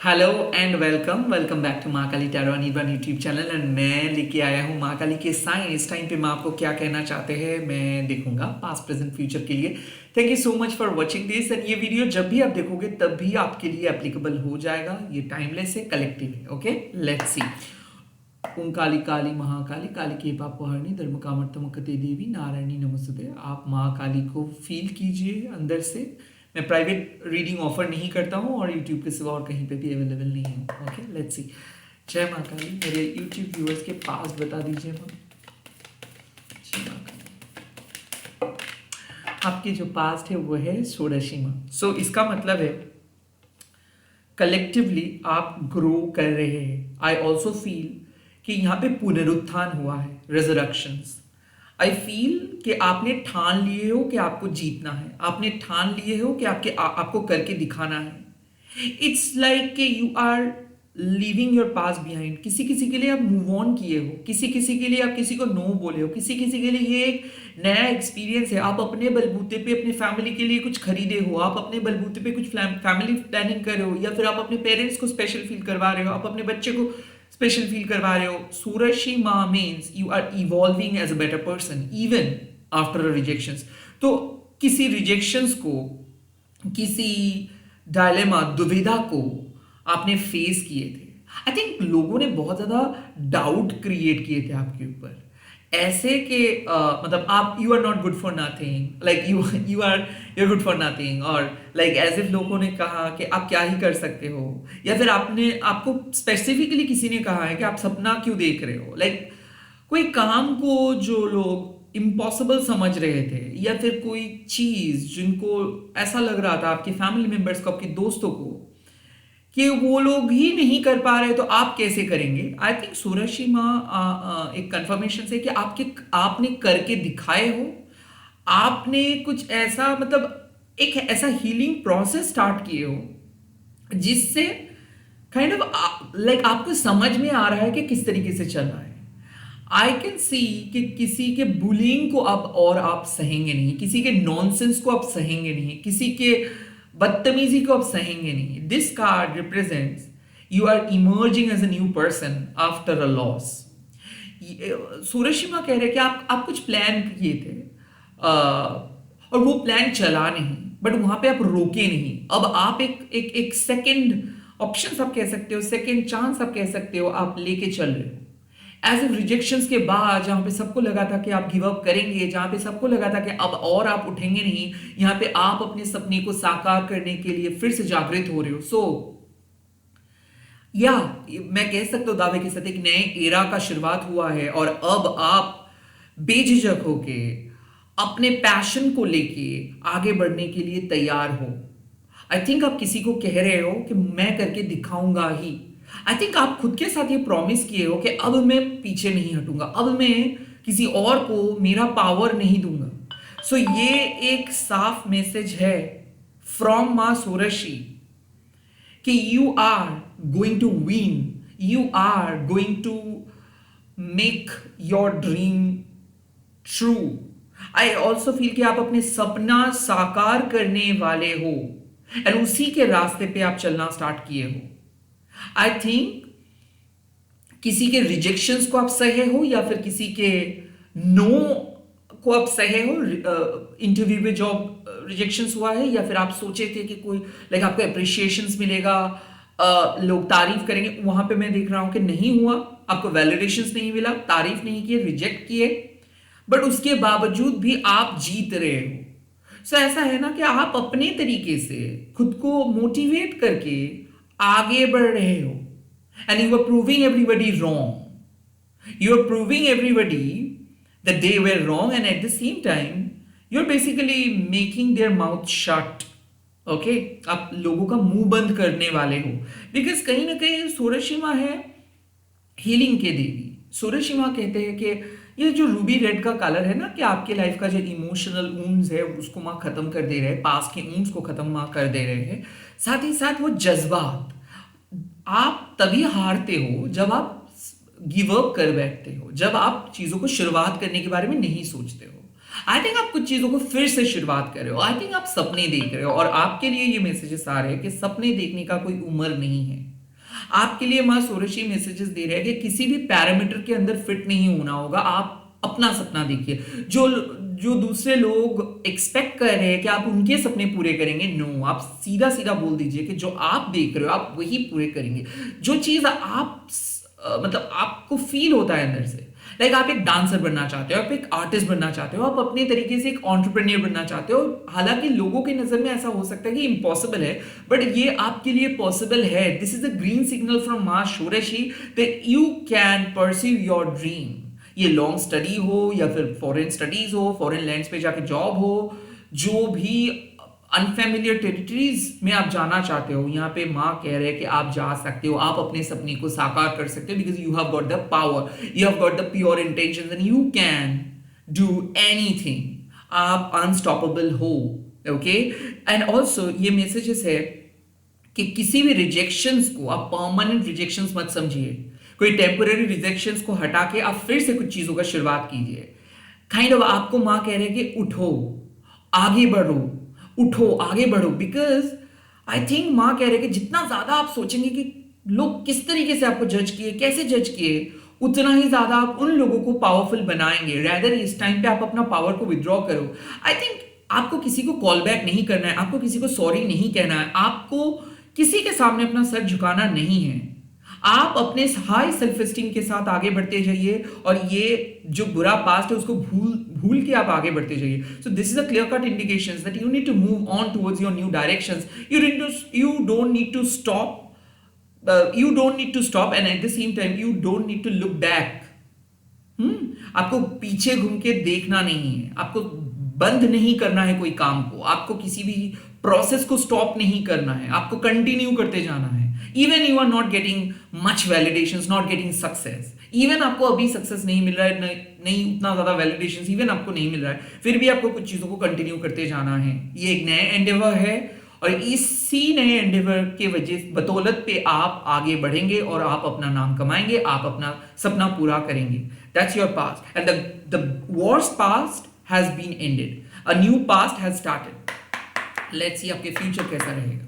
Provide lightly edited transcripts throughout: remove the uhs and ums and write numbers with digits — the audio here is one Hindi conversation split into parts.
Hello and welcome welcome back to Maa Kali tarot Anirban YouTube channel and मैं लेके आया हूँ माँ काली के साइन। इस टाइम पे माँ आपको क्या कहना चाहते हैं मैं देखूंगा पास्ट प्रेजेंट फ्यूचर के लिए। Thank you so much for watching this and ये वीडियो जब भी आप देखोगे तब भी आपके लिए एप्लीकेबल हो जाएगा। ये टाइमलेस है, कलेक्टिव है। Okay, let's see. Om Kali Kali Mahakali Kali के पापहरणी धर्म कामर्तमकते देवी नारायणी नमस्ते। आप माँ काली को फील कीजिए अंदर से। मैं प्राइवेट रीडिंग ऑफर नहीं करता हूँ और यूट्यूब के सिवा और कहीं पे भी अवेलेबल नहीं हूँ। ओके, लेट्स सी। जय माँ काली। मेरे यूट्यूब व्यूअर्स के पास बता दीजिए माँ। जय माँ काली। आपके जो पास्ट है वो है षोडशी माँ। सो इसका मतलब है कलेक्टिवली आप ग्रो कर रहे हैं। आई ऑल्सो फील कि यहाँ पे पुनरुत्थान हुआ है, रेजरेक्शंस। आई फील कि आपने ठान लिए हो कि आपको जीतना है, आपने ठान लिए हो कि आपको करके दिखाना है। इट्स लाइक कि you are living your past behind. किसी किसी के लिए आप मूव ऑन किए हो, किसी किसी के लिए आप किसी को नो बोले हो, किसी किसी के लिए ये एक नया एक्सपीरियंस है। आप अपने बलबूते पे अपने फैमिली के लिए कुछ खरीदे हो, आप अपने बलबूते पे कुछ फैमिली प्लानिंग कर रहे हो, या फिर आप अपने पेरेंट्स को स्पेशल फील करवा रहे हो, आप अपने बच्चे को स्पेशल फील करवा रहे हो। सूरशी माँ means you are evolving as a better person even after rejections. तो किसी रिजेक्शंस को, किसी डायलेमा दुविधा को आपने फेस किए थे। आई थिंक लोगों ने बहुत ज्यादा डाउट क्रिएट किए थे आपके ऊपर, ऐसे कि मतलब आप you are not good for nothing, like you are good for nothing, और लाइक एज इफ लोगों ने कहा कि आप क्या ही कर सकते हो, या फिर आपको स्पेसिफिकली किसी ने कहा है कि आप सपना क्यों देख रहे हो। लाइक कोई काम को जो लोग इम्पॉसिबल समझ रहे थे, या फिर कोई चीज जिनको ऐसा लग रहा था आपके फैमिली मेंबर्स को, आपके दोस्तों को, कि वो लोग ही नहीं कर पा रहे तो आप कैसे करेंगे। आई थिंक सूरज माँ एक कंफर्मेशन से कि आपने करके दिखाए हो। आपने कुछ ऐसा मतलब एक ऐसा हीलिंग प्रोसेस स्टार्ट किए हो जिससे काइंड ऑफ लाइक आपको समझ में आ रहा है कि किस तरीके से चल रहा है। आई कैन सी कि किसी के बुलिंग को अब और आप सहेंगे नहीं, किसी के नॉनसेंस को आप सहेंगे नहीं, किसी के बदतमीजी को आप सहेंगे नहीं। This card represents you are emerging as a new person after a loss. Suraj Shima कह रहे हैं कि आप कुछ प्लान किए थे और वो प्लान चला नहीं, बट वहां पे आप रोके नहीं। अब आप एक सेकंड ऑप्शन आप कह सकते हो, सेकंड चांस आप कह सकते हो, आप लेके चल रहे हो। एज ए रिजेक्शंस के बाद जहां पे सबको लगा था कि आप गिव अप करेंगे, जहां पे सबको लगा था कि अब और आप उठेंगे नहीं, यहाँ पे आप अपने सपने को साकार करने के लिए फिर से जागृत हो रहे हो। सो या मैं कह सकता हूं दावे के साथ एक नए एरा का शुरुआत हुआ है, और अब आप बेझिझक होके अपने पैशन को लेके आगे बढ़ने के लिए तैयार हो। आई थिंक आप किसी को कह रहे हो कि मैं करके दिखाऊंगा ही। आई थिंक आप खुद के साथ ये प्रॉमिस किए हो कि अब मैं पीछे नहीं हटूंगा, अब मैं किसी और को मेरा पावर नहीं दूंगा। सो ये एक साफ मैसेज है फ्रॉम मां सोरशी कि you are going to win, you are going to make your dream true. I also feel कि आप अपने सपना साकार करने वाले हो, एंड उसी के रास्ते पे आप चलना स्टार्ट किए हो। आई थिंक किसी के रिजेक्शंस को आप सहे हो, या फिर किसी के नो को आप सहे हो। इंटरव्यू में जॉब रिजेक्शंस हुआ है, या फिर आप सोचे थे कि कोई लाइक आपको अप्रिशिएशंस मिलेगा, लोग तारीफ करेंगे, वहां पे मैं देख रहा हूं कि नहीं हुआ। आपको वैलिडेशंस नहीं मिला, तारीफ नहीं किए, रिजेक्ट किए, बट उसके बावजूद भी आप जीत रहे हो। सो ऐसा है ना कि आप अपने तरीके से खुद को मोटिवेट करके आगे बढ़ रहे हो, and you are proving everybody wrong. You are proving everybody that they were wrong, and at the same time you are basically making their mouth shut. Okay, आप लोगों का मुंह बंद करने वाले हो, बिकॉज कहीं ना कहीं सूरशिमा है हीलिंग के देवी। सूरशिमा कहते हैं कि ये जो रूबी रेड का कलर है ना, कि आपके लाइफ का जो इमोशनल वुंड्स है उसको माँ खत्म कर दे रहे हैं, पास के वुंड्स को खत्म माँ कर दे रहे हैं। साथ ही साथ वो जज्बात, आप तभी हारते हो जब आप गिव अप कर बैठते हो, जब आप चीजों को शुरुआत करने के बारे में नहीं सोचते हो। आई थिंक आप कुछ चीजों को फिर से शुरुआत कर रहे हो। आई थिंक आप सपने देख रहे हो, और आपके लिए ये मैसेजेस आ रहे हैं कि सपने देखने का कोई उम्र नहीं है। आपके लिए माँ सोरशी मैसेजेस दे रहे हैं कि किसी भी पैरामीटर के अंदर फिट नहीं होना होगा, आप अपना सपना देखिए। जो जो दूसरे लोग एक्सपेक्ट कर रहे हैं कि आप उनके सपने पूरे करेंगे, नो, आप सीधा सीधा बोल दीजिए कि जो आप देख रहे हो आप वही पूरे करेंगे। जो चीज आप मतलब आपको फील होता है अंदर से, लाइक आप एक डांसर बनना चाहते हो, आप एक आर्टिस्ट बनना चाहते हो, आप अपने तरीके से एक एंटरप्रेन्योर बनना चाहते हो। हालांकि लोगों की नजर में ऐसा हो सकता है कि इम्पॉसिबल है, बट ये आपके लिए पॉसिबल है। This is a green signal from Maa Shodashi that you can pursue your dream. ये लॉन्ग स्टडी हो या फिर फॉरेन स्टडीज हो, फॉरेन लैंड्स पे जाके जॉब हो, जो भी अनफेमिलियर टेरिटरीज में आप जाना चाहते हो, यहाँ पे माँ कह रहे हैं कि आप जा सकते हो, आप अपने सपने को साकार कर सकते हो, because you have got the power, you have got the pure intention and you can do anything. आप अनस्टॉपेबल हो। ओके, एंड ऑल्सो ये मैसेजेस है कि किसी भी रिजेक्शंस को आप परमानेंट रिजेक्शंस मत समझिए। कोई टेम्पररी रिजेक्शंस को हटा के आप फिर से कुछ चीजों का शुरुआत कीजिए। काइंड ऑफ आपको माँ कह रहे हैं कि उठो, आगे बढ़ो, उठो, आगे बढ़ो। बिकॉज आई थिंक माँ कह रहे हैं कि जितना ज्यादा आप सोचेंगे कि लोग किस तरीके से आपको जज किए, कैसे जज किए, उतना ही ज्यादा आप उन लोगों को पावरफुल बनाएंगे। रैदर इस टाइम पे आप अपना पावर को विड्रॉ करो। आई थिंक आपको किसी को कॉल बैक नहीं करना है, आपको किसी को सॉरी नहीं कहना है, आपको किसी के सामने अपना सर झुकाना नहीं है। आप अपने हाई सेल्फ एस्टीम के साथ आगे बढ़ते जाइए और ये जो बुरा पास्ट है उसको भूल भूल के आप आगे बढ़ते जाइए। So this is a clear cut indications that you need to move on towards your new directions. You don't need to stop, you don't need to stop, and at the same time you don't need to look back. आपको पीछे घूम के देखना नहीं है, आपको बंद नहीं करना है कोई काम को, आपको किसी भी प्रोसेस को स्टॉप नहीं करना है, आपको कंटिन्यू करते जाना है। Even you are not getting much validations, not getting success, even आपको अभी सक्सेस नहीं मिल रहा है, नहीं उतना ज्यादा वैलिडेशंस इवन आपको नहीं मिल रहा है, फिर भी आपको कुछ चीजों को कंटिन्यू करते जाना है। ये एक नया एंडेवर है और इसी नए एंडेवर के वजह बदौलत पे आप आगे बढ़ेंगे और आप अपना नाम कमाएंगे, आप अपना सपना पूरा करेंगे। That's your past and the worst past has been ended, a new past has started. Let's see आपके फ्यूचर कैसा रहेगा,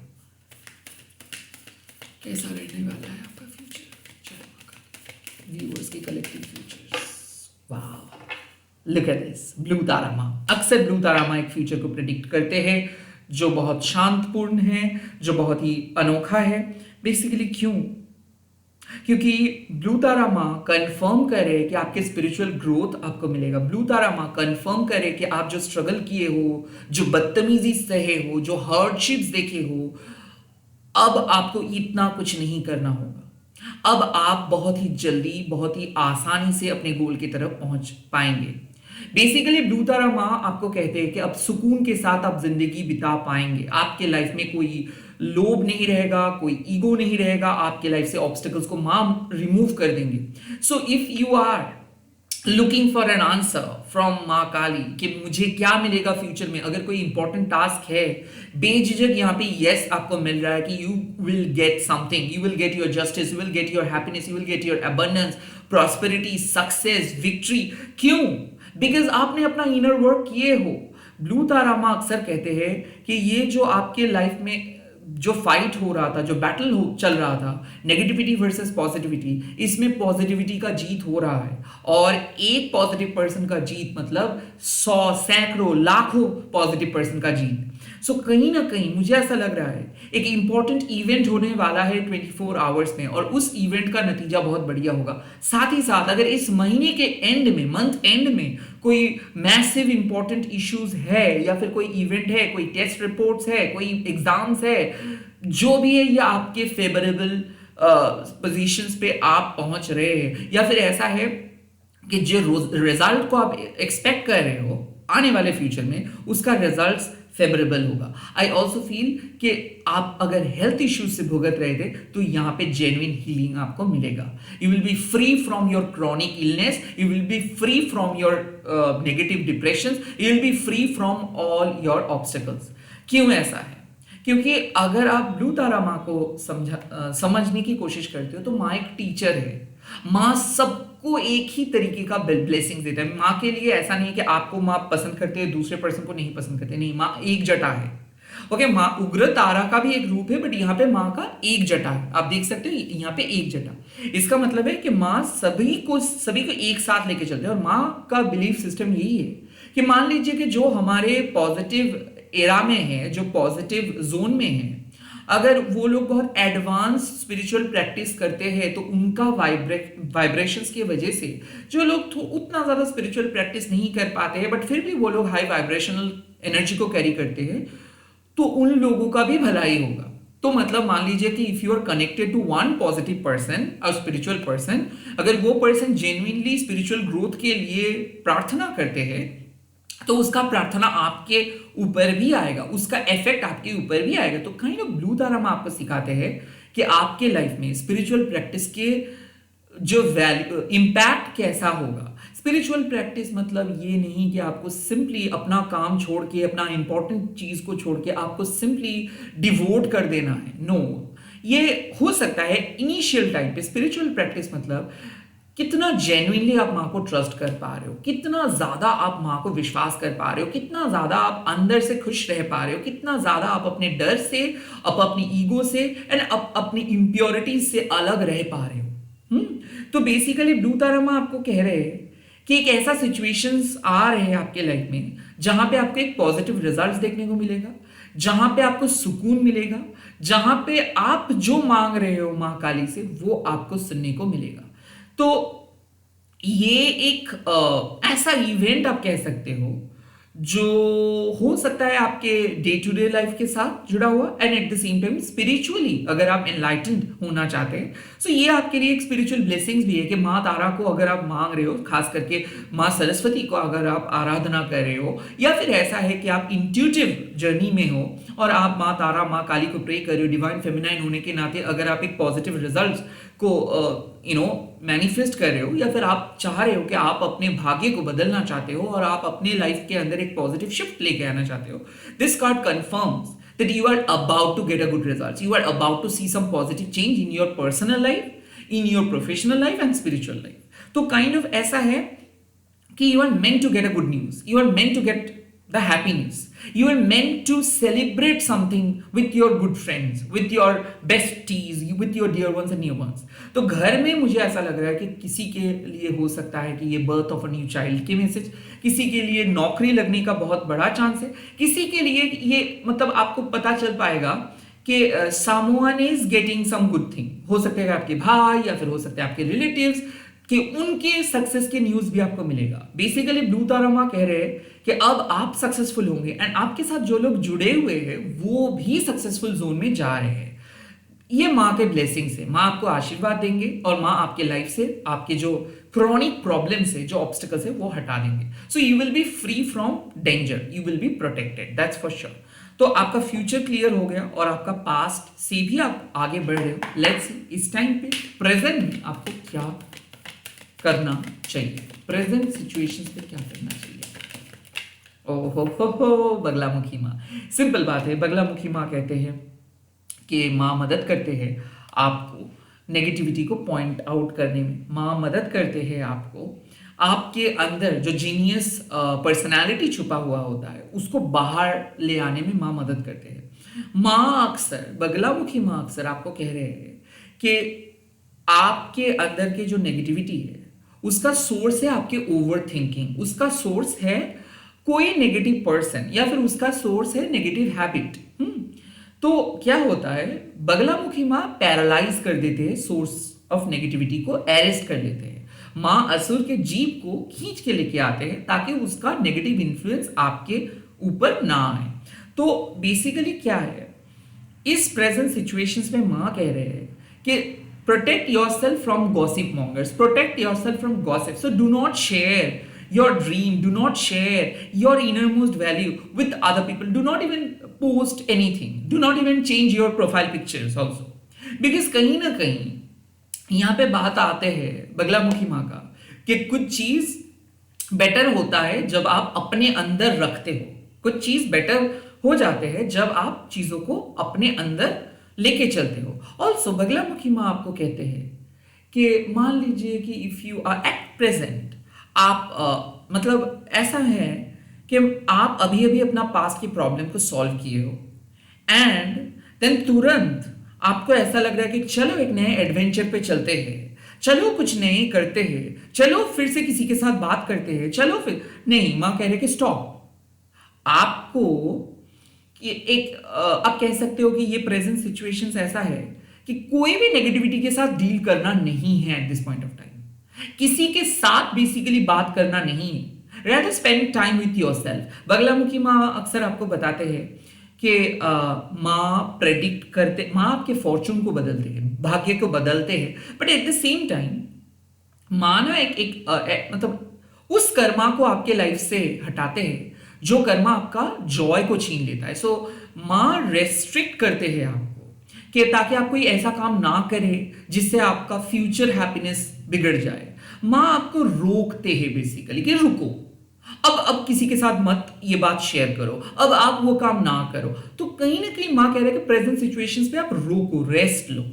कैसा रहने वाला है आपका फ्यूचर, व्यूअर्स के कलेक्टिव फ्यूचर्स। वाह, look at this, blue Tara माँ। अक्सर ब्लू तारा माँ एक फ्यूचर को प्रेडिक्ट करते हैं जो बहुत शांतपूर्ण है, जो बहुत ही अनोखा है। बेसिकली क्यों? क्योंकि ब्लू तारा माँ कंफर्म करे कि आपके स्पिरिचुअल ग्रोथ आपको मिलेगा। ब्लू तारा माँ कंफर्म करे कि आप जो स्ट्रगल किए हो, जो बदतमीजी सहे हो, जो हार्डशिप्स देखे हो, अब आपको इतना कुछ नहीं करना होगा। अब आप बहुत ही जल्दी, बहुत ही आसानी से अपने गोल की तरफ पहुंच पाएंगे। बेसिकली ब्लू तारा माँ आपको कहते हैं कि अब सुकून के साथ आप जिंदगी बिता पाएंगे। आपके लाइफ में कोई लोभ नहीं रहेगा, कोई ईगो नहीं रहेगा, आपके लाइफ से ऑब्स्टिकल्स को माँ रिमूव कर देंगे। So if you are looking for an answer from माँ काली कि मुझे क्या मिलेगा फ्यूचर में, अगर कोई इंपॉर्टेंट टास्क है, बेझिझक यहाँ पे यस आपको मिल रहा है कि you will get something, you will get your justice, you will get your happiness, you will get your abundance, prosperity, success, victory. क्यों? बिकॉज आपने अपना इनर वर्क किए हो। ब्लू तारा माँ अक्सर कहते हैं कि ये जो आपके लाइफ में जो फाइट हो रहा था, जो बैटल हो चल रहा था, नेगेटिविटी वर्सेस पॉजिटिविटी, इसमें पॉजिटिविटी का जीत हो रहा है। और एक पॉजिटिव पर्सन का जीत मतलब 100, सैकड़ों, लाखों पॉजिटिव पर्सन का जीत। सो कहीं ना कहीं मुझे ऐसा लग रहा है एक इंपॉर्टेंट इवेंट होने वाला है 24 आवर्स में, और उस इवेंट का नतीजा बहुत बढ़िया होगा। साथ ही साथ अगर इस महीने के एंड में, मंथ एंड में कोई मैसिव इंपॉर्टेंट इश्यूज है, या फिर कोई इवेंट है, कोई टेस्ट रिपोर्ट्स है, कोई एग्जाम्स है, जो भी है, या आपके फेवरेबल पोजीशंस पे आप पहुंच रहे हैं, या फिर ऐसा है कि जो रिजल्ट को आप एक्सपेक्ट कर रहे हो आने वाले फ्यूचर में, उसका रिजल्ट्स फेवरेबल होगा। आई ऑल्सो फील कि आप अगर हेल्थ इश्यूज से भुगत रहे थे तो यहाँ पे जेन्युइन हीलिंग आपको मिलेगा। You will be free from your chronic illness, you will be free from your negative depression, you will be free from all your obstacles. क्यों ऐसा है? क्योंकि अगर आप ब्लू तारा माँ को समझने की कोशिश करते हो तो माँ एक टीचर है। माँ सबको एक ही तरीके का ब्लेसिंग देता है। माँ के लिए ऐसा नहीं है कि आपको माँ पसंद करते हैं, दूसरे पर्सन को नहीं पसंद करते, नहीं, माँ एक जटा है। ओके, माँ उग्र तारा का भी एक रूप है, बट यहाँ पे माँ का एक जटा है, आप देख सकते हो यहाँ पे एक जटा। इसका मतलब है कि माँ सभी को एक साथ लेके चलते हैं। और माँ का बिलीफ सिस्टम यही है कि मान लीजिए कि जो हमारे पॉजिटिव एरा में है, जो पॉजिटिव जोन में है, अगर वो लोग बहुत एडवांस स्पिरिचुअल प्रैक्टिस करते हैं तो उनका वाइब्रेशंस की वजह से जो लोग उतना ज्यादा स्पिरिचुअल प्रैक्टिस नहीं कर पाते हैं बट फिर भी वो लोग हाई वाइब्रेशनल एनर्जी को कैरी करते हैं, तो उन लोगों का भी भलाई होगा। तो मतलब मान लीजिए कि if you are connected to one positive person और स्पिरिचुअल पर्सन, अगर वो पर्सन जेन्युइनली स्पिरिचुअल ग्रोथ के लिए प्रार्थना करते हैं तो उसका प्रार्थना आपके ऊपर भी आएगा, उसका इफेक्ट आपके ऊपर भी आएगा। तो काइंड ऑफ ब्लू तारा में आपको सिखाते हैं कि आपके लाइफ में स्पिरिचुअल प्रैक्टिस के जो वैल्यू इम्पैक्ट कैसा होगा। स्पिरिचुअल प्रैक्टिस मतलब ये नहीं कि आपको सिंपली अपना काम छोड़ के, अपना इंपॉर्टेंट चीज को छोड़ के आपको सिंपली डिवोट कर देना है। नो, ये हो सकता है इनिशियल टाइम पे। स्पिरिचुअल प्रैक्टिस मतलब कितना जेन्युइनली आप माँ को ट्रस्ट कर पा रहे हो, कितना ज्यादा आप माँ को विश्वास कर पा रहे हो, कितना ज्यादा आप अंदर से खुश रह पा रहे हो, कितना ज्यादा आप अपने डर से, अपनी ईगो से एंड अपनी इम्प्योरिटी से अलग रह पा रहे हो। तो बेसिकली ब्लू तारा माँ आपको कह रहे हैं कि एक ऐसा सिचुएशंस आ रहे हैं आपके लाइफ में जहां पे आपको एक पॉजिटिव रिजल्ट्स देखने को मिलेगा, जहां पे आपको सुकून मिलेगा, जहां पे आप जो मांग रहे हो मां काली से वो आपको सुनने को मिलेगा। तो ये एक ऐसा इवेंट आप कह सकते हो जो हो सकता है आपके डे टू डे लाइफ के साथ जुड़ा हुआ and at the same time spiritually अगर आप एनलाइटेंड होना चाहते हैं। सो ये आपके लिए एक स्पिरिचुअल ब्लेसिंग्स भी है कि माँ तारा को अगर आप मांग रहे हो, खास करके माँ सरस्वती को अगर आप आराधना कर रहे हो, या फिर ऐसा है कि आप इंट्यूटिव जर्नी में हो और आप माँ तारा माँ काली को प्रे कर रहे हो, डिवाइन फेमिनाइन होने के नाते अगर आप एक पॉजिटिव रिजल्ट को मैनिफेस्ट कर रहे हो, या फिर आप चाह रहे हो कि आप अपने भाग्य को बदलना चाहते हो और आप अपने लाइफ के अंदर एक पॉजिटिव शिफ्ट लेके आना चाहते हो, this card confirms that you are about to get a good results. You are about to see some positive change in your personal life, in your professional life and spiritual life. तो kind of ऐसा है कि you are meant to get a good news. You are meant to get the happiness. You are meant to celebrate something with your good friends, with your besties, with your dear ones and near ones. तो घर में मुझे ऐसा लग रहा है कि किसी के लिए हो सकता है कि ये birth of a new child के मैसेज, किसी के लिए नौकरी लगने का बहुत बड़ा चांस है, किसी के लिए ये मतलब आपको पता चल पाएगा कि someone is getting some good thing. हो सकता है आपके भाई या फिर हो सकता है आपके रिलेटिव्स कि उनके सक्सेस के न्यूज भी आपको मिलेगा। बेसिकली ब्लू तारा माँ कह रहे हैं कि अब आप सक्सेसफुल होंगे एंड आपके साथ जो लोग जुड़े हुए हैं वो भी सक्सेसफुल जोन में जा रहे हैं। ये माँ के ब्लेसिंग्स है, माँ आपको आशीर्वाद देंगे और माँ आपके लाइफ से आपके जो क्रॉनिक प्रॉब्लम्स है, जो ऑब्स्टिकल्स है वो हटा देंगे। So you will be free from danger, you will be protected, that's for sure. तो आपका फ्यूचर क्लियर हो गया और आपका पास्ट से भी आप आगे बढ़ रहे हो। लेट्स सी इस टाइम पे प्रेजेंट में आपको क्या करना चाहिए, प्रेजेंट सिचुएशंस पे क्या करना चाहिए। ओहो बगलामुखी माँ, सिंपल बात है। बगलामुखी माँ कहते हैं कि माँ मदद करते हैं आपको नेगेटिविटी को पॉइंट आउट करने में, माँ मदद करते हैं आपको आपके अंदर जो जीनियस पर्सनालिटी छुपा हुआ होता है उसको बाहर ले आने में माँ मदद करते हैं। माँ अक्सर, बगलामुखी माँ अक्सर आपको कह रहे हैं कि आपके अंदर के जो नेगेटिविटी है उसका सोर्स है आपके ओवर थिंकिंग, उसका सोर्स है कोई नेगेटिव पर्सन या फिर उसका सोर्स है नेगेटिव हैबिट। तो क्या होता है, बगलामुखी माँ पैरालाइज कर देते हैं सोर्स ऑफ नेगेटिविटी को, अरेस्ट कर लेते हैं। माँ असुर के जीव को खींच के लेके आते हैं ताकि उसका नेगेटिव इन्फ्लुएंस आपके ऊपर ना आए। तो बेसिकली क्या है, इस प्रेजेंट सिचुएशंस में माँ कह रहे हैं कि protect yourself from gossip mongers, protect yourself from gossip. So do not share your dream, do not share your innermost value with other people, do not even post anything, do not even change your profile pictures also, because कहीं ना कहीं यहाँ पे बात आते हैं बगलामुखी माँ का कि कुछ चीज बेटर होता है जब आप अपने अंदर रखते हो, कुछ चीज बेटर हो जाते हैं जब आप चीजों को अपने अंदर लेके चलते हो। ऑल्सो बगलामुखी माँ आपको कहते हैं कि मान लीजिए कि if you are at present, आप मतलब ऐसा है कि आप अभी अभी अपना पास्ट की प्रॉब्लम को सॉल्व किए हो एंड देन तुरंत आपको ऐसा लग रहा है कि चलो एक नए एडवेंचर पे चलते हैं, चलो कुछ नए करते हैं, चलो फिर से किसी के साथ बात करते हैं, चलो फिर नहीं, माँ कह रहे कि स्टॉप। आपको आप कह सकते हो कि ये प्रेजेंट सिचुएशंस ऐसा है कि कोई भी नेगेटिविटी के साथ डील करना नहीं है eight this point of time, किसी के साथ बेसिकली बात करना नहीं है, rather spend time with your self. Baglamukhi माँ अक्सर आपको बताते हैं कि माँ प्रेडिक्ट करते, माँ आपके फॉर्चून को बदलते हैं, भाग्य को बदलते हैं, but at the same time माँ ना मतलब उस कर्मा को आपके लाइफ से हटाते हैं जो कर्मा आपका जॉय को छीन लेता है। सो माँ रेस्ट्रिक्ट करते हैं आपको कि ताकि आप कोई ऐसा काम ना करें जिससे आपका फ्यूचर हैप्पीनेस बिगड़ जाए। माँ आपको रोकते हैं बेसिकली कि रुको, अब किसी के साथ मत ये बात शेयर करो, अब आप वो काम ना करो। तो कहीं ना कहीं माँ कह रहे हैं कि प्रेजेंट सिचुएशंस पे आप रोको, रेस्ट लो,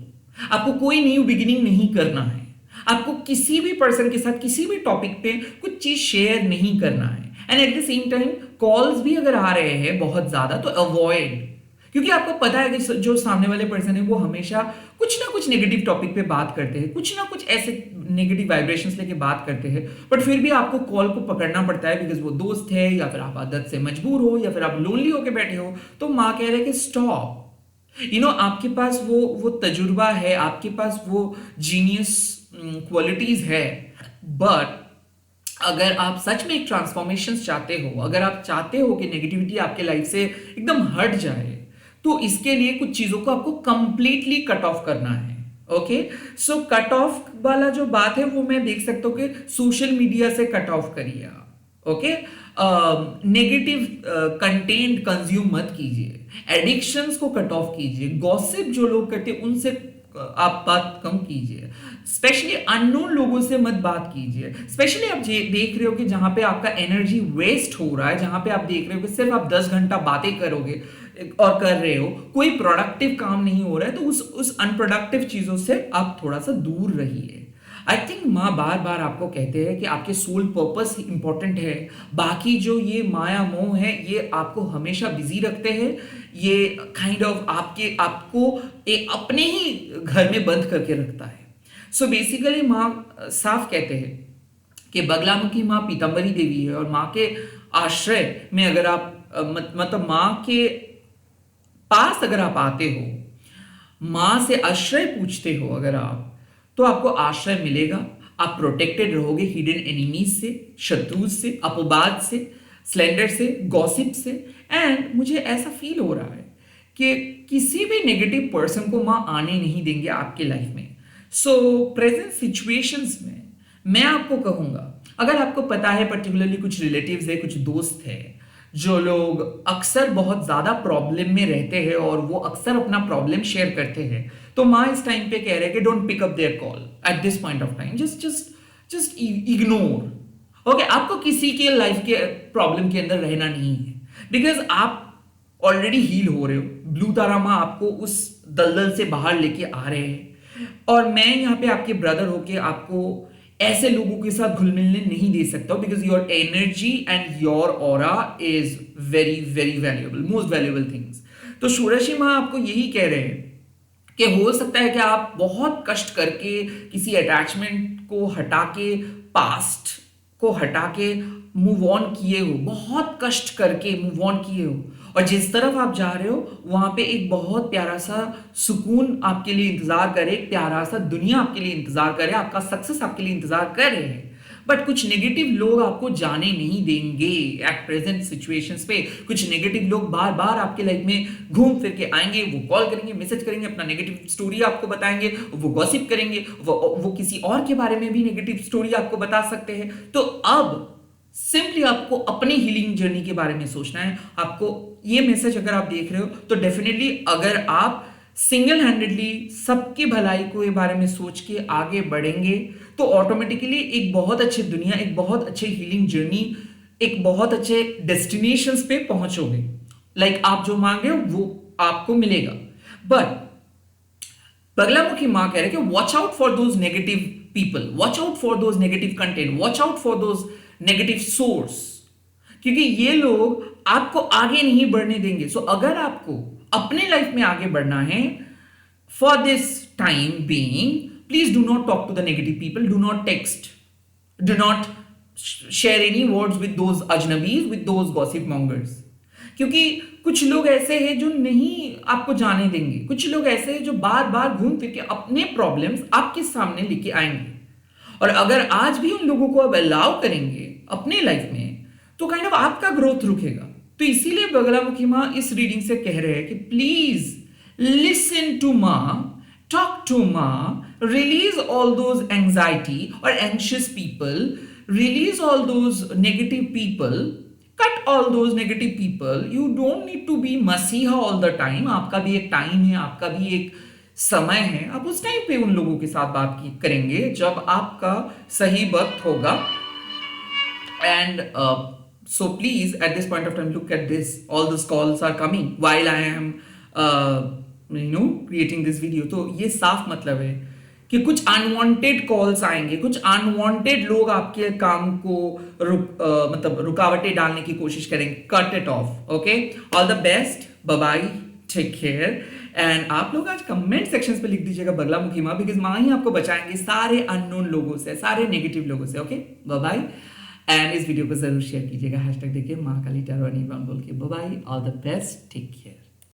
आपको कोई न्यू बिगिनिंग नहीं करना है, आपको किसी भी पर्सन के साथ किसी भी टॉपिक पे कुछ चीज शेयर नहीं करना है। And at the same time calls भी अगर आ रहे हैं बहुत ज्यादा तो अवॉइड, क्योंकि आपको पता है कि जो सामने वाले पर्सन है वो हमेशा कुछ ना कुछ नेगेटिव टॉपिक पे बात करते हैं, कुछ ना कुछ ऐसे नेगेटिव वाइब्रेशंस लेके बात करते हैं, बट फिर भी आपको कॉल को पकड़ना पड़ता है बिकॉज वो दोस्त है, या फिर आप आदत से मजबूर हो, या फिर आप लोनली होके बैठे हो। तो माँ कह रहे हैं कि स्टॉप, आपके पास वो तजुर्बा है, आपके पास वो जीनियस क्वालिटीज है, बट अगर आप सच में एक ट्रांसफॉर्मेशन चाहते हो, अगर आप चाहते हो कि नेगेटिविटी आपके लाइफ से एकदम हट जाए, तो इसके लिए कुछ चीजों को आपको कंप्लीटली कट ऑफ करना है। ओके, सो कट ऑफ वाला जो बात है वो मैं देख सकता हूँ कि सोशल मीडिया से कट ऑफ करिए आप। ओके, नेगेटिव कंटेंट कंज्यूम मत कीजिए, एडिक्शंस को कट ऑफ कीजिए, गॉसिप जो लोग करते हैं उनसे आप बात कम कीजिए, स्पेशली अननोन लोगों से मत बात कीजिए। स्पेशली आप देख रहे हो कि जहां पे आपका एनर्जी वेस्ट हो रहा है, जहां पे आप देख रहे हो कि सिर्फ आप 10 घंटा बातें करोगे और कर रहे हो, कोई प्रोडक्टिव काम नहीं हो रहा है, तो उस अनप्रोडक्टिव चीजों से आप थोड़ा सा दूर रहिए। आई थिंक माँ बार बार आपको कहते हैं कि आपके सोल पर्पस इंपॉर्टेंट है, बाकी जो ये माया मोह है ये आपको हमेशा बिजी रखते हैं, ये काइंड ऑफ आपको एक अपने ही घर में बंद करके रखता है। सो बेसिकली माँ साफ कहते हैं कि बगलामुखी माँ पीताम्बरी देवी है, और माँ के आश्रय में अगर आप मतलब माँ के पास अगर आप आते हो, माँ से आश्रय पूछते हो अगर आप, तो आपको आश्रय मिलेगा, आप प्रोटेक्टेड रहोगे हिडन एनिमीज से, शत्रु से, अपवाद से, स्लेंडर से, गॉसिप से। एंड मुझे ऐसा फील हो रहा है कि किसी भी नेगेटिव पर्सन को माँ आने नहीं देंगे आपके लाइफ में। सो प्रेजेंट सिचुएशंस में मैं आपको कहूंगा, अगर आपको पता है पर्टिकुलरली कुछ रिलेटिव्स है, कुछ दोस्त है जो लोग अक्सर बहुत ज्यादा प्रॉब्लम में रहते हैं और वो अक्सर अपना प्रॉब्लम शेयर करते हैं, तो माँ इस टाइम पे कह रहे हैं कि don't pick up their call at this point of time, just ignore. Okay, आपको किसी के लाइफ के प्रॉब्लम के अंदर रहना नहीं है, बिकॉज आप ऑलरेडी हील हो रहे हो। ब्लू तारा माँ आपको उस दलदल से बाहर लेके आ रहे हैं, और मैं यहाँ पे आपके ब्रदर होके आपको ऐसे लोगों के साथ घुल मिलने नहीं दे सकता, because your energy and your aura is very very valuable, most valuable things. तो षोडशी माँ आपको यही कह रहे हैं कि हो सकता है कि आप बहुत कष्ट करके किसी अटैचमेंट को हटा के, पास्ट को हटा के मूव ऑन किए हो, बहुत कष्ट करके मूव ऑन किए हो, और जिस तरफ आप जा रहे हो वहां पे एक बहुत प्यारा सा सुकून आपके लिए इंतजार करे, एक प्यारा सा दुनिया आपके लिए इंतजार करे, आपका सक्सेस आपके लिए इंतजार कर रहे हैं। बट कुछ नेगेटिव लोग आपको जाने नहीं देंगे एट प्रेजेंट सिचुएशंस पे। कुछ नेगेटिव लोग बार बार आपके लाइफ में घूम फिर के आएंगे, वो कॉल करेंगे, मैसेज करेंगे, अपना नेगेटिव स्टोरी आपको बताएंगे, वो गॉसिप करेंगे, वो किसी और के बारे में भी नेगेटिव स्टोरी आपको बता सकते हैं। तो अब सिंपली आपको अपनी हीलिंग जर्नी के बारे में सोचना है। आपको ये मैसेज अगर आप देख रहे हो तो डेफिनेटली अगर आप सिंगल हैंडेडली सबकी भलाई को ये बारे में सोच के आगे बढ़ेंगे तो ऑटोमेटिकली एक बहुत अच्छी दुनिया, एक बहुत अच्छे हीलिंग जर्नी, एक बहुत अच्छे डेस्टिनेशंस पे पहुंचोगे। लाइक आप जो मांग रहे हो वो आपको मिलेगा। बट बगलामुखी मां कह रहे हैं कि watch out for those negative people, watch out for those negative content, watch out for those negative source, क्योंकि ये लोग आपको आगे नहीं बढ़ने देंगे। सो अगर आपको अपने लाइफ में आगे बढ़ना है, for this time being, please do not talk to the negative people, do not text, do not share any words with those ajnabis, with those gossip mongers. क्योंकि कुछ लोग ऐसे हैं जो नहीं आपको जाने देंगे, कुछ लोग ऐसे हैं जो बार बार घूम फिर के अपने प्रॉब्लम्स आपके सामने लेके आएंगे, और अगर आज भी उन लोगों को आप अलाउ करेंगे अपने लाइफ में तो काइंड ऑफ आपका ग्रोथ रुकेगा। तो इसीलिए बगलामुखी माँ इस रीडिंग से कह रहे हैं कि प्लीज लिसन टू माँ, talk to Ma, release all those anxiety or anxious people, release all those negative people, cut all those negative people. You don't need to be मसीहा all the time. आपका भी एक टाइम है, आपका भी एक समय है, आप उस टाइम पे उन लोगों के साथ बात करेंगे जब आपका सही वक्त होगा। And so please at this point of time look at this, all those calls are coming while I am creating this video। तो ये साफ मतलब है कि कुछ अनवांटेड कॉल्स आएंगे, कुछ अनवांटेड लोग आपके काम को मतलब रुकावटें डालने की कोशिश करेंगे। Cut it off. Okay, all the best, bye bye, take care. And आप लोग आज कमेंट सेक्शंस पे लिख दीजिएगा बगलामुखी माँ, बिकॉज माँ ही आपको बचाएंगे सारे अननोन लोगों से, सारे नेगेटिव लोगों से। Okay, bye bye. एंड इस वीडियो को जरूर शेयर कीजिएगा, हैशटैग देखिए माँ काली टैरो बोल के। Bye bye, all the best, take care.